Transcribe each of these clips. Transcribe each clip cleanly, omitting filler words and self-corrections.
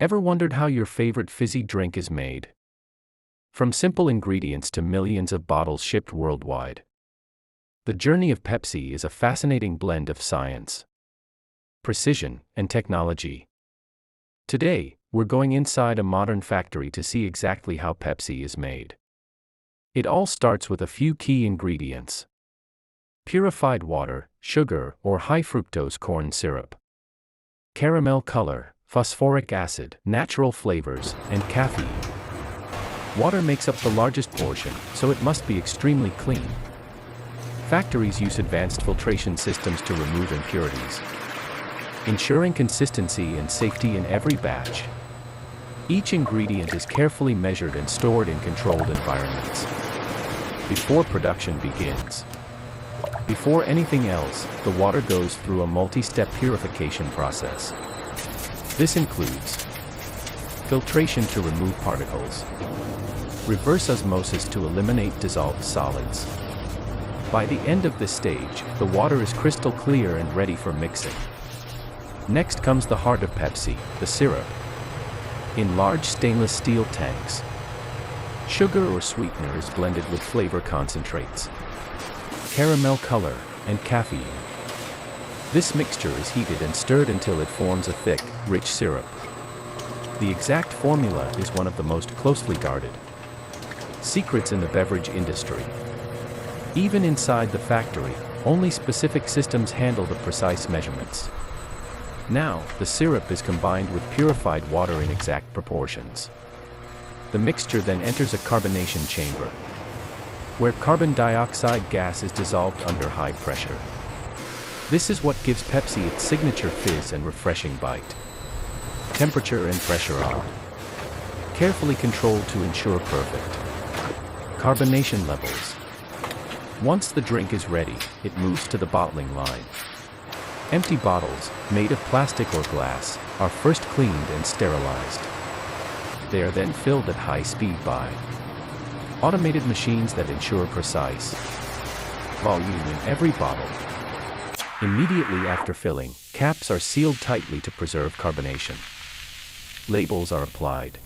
Ever wondered how your favorite fizzy drink is made? From simple ingredients to millions of bottles shipped worldwide. The journey of Pepsi is a fascinating blend of science, precision, and technology. Today, we're going inside a modern factory to see exactly how Pepsi is made. It all starts with a few key ingredients: purified water, sugar or high fructose corn syrup, caramel color, phosphoric acid, natural flavors, and caffeine. Water makes up the largest portion, so it must be extremely clean. Factories use advanced filtration systems to remove impurities, ensuring consistency and safety in every batch. Each ingredient is carefully measured and stored in controlled environments before production begins. Before anything else, the water goes through a multi-step purification process. This includes filtration to remove particles, reverse osmosis to eliminate dissolved solids. By the end of this stage, the water is crystal clear and ready for mixing. Next comes the heart of Pepsi, the syrup. In large stainless steel tanks, sugar or sweetener is blended with flavor concentrates, caramel color, and caffeine. This mixture is heated and stirred until it forms a thick, rich syrup. The exact formula is one of the most closely guarded secrets in the beverage industry. Even inside the factory, only specific systems handle the precise measurements. Now, the syrup is combined with purified water in exact proportions. The mixture then enters a carbonation chamber, where carbon dioxide gas is dissolved under high pressure. This is what gives Pepsi its signature fizz and refreshing bite. Temperature and pressure are carefully controlled to ensure perfect carbonation levels. Once the drink is ready, it moves to the bottling line. Empty bottles, made of plastic or glass, are first cleaned and sterilized. They are then filled at high speed by automated machines that ensure precise volume in every bottle. Immediately after filling, caps are sealed tightly to preserve carbonation. Labels are applied,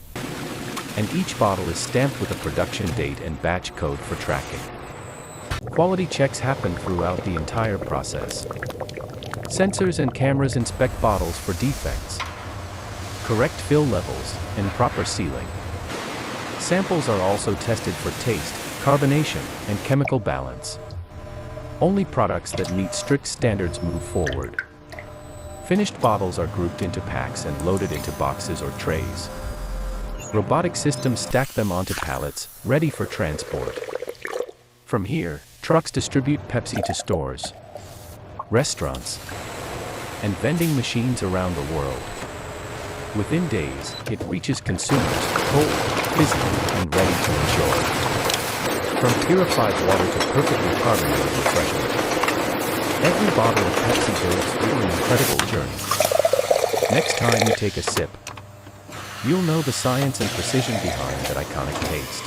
and each bottle is stamped with a production date and batch code for tracking. Quality checks happen throughout the entire process. Sensors and cameras inspect bottles for defects, correct fill levels, and proper sealing. Samples are also tested for taste, carbonation, and chemical balance. Only products that meet strict standards move forward. Finished bottles are grouped into packs and loaded into boxes or trays. Robotic systems stack them onto pallets, ready for transport. From here, trucks distribute Pepsi to stores, restaurants, and vending machines around the world. Within days, it reaches consumers, cold, fizzy, and ready to enjoy. From purified water to perfectly carbonated refreshment, every bottle of Pepsi goes through an incredible journey. Next time you take a sip, you'll know the science and precision behind that iconic taste.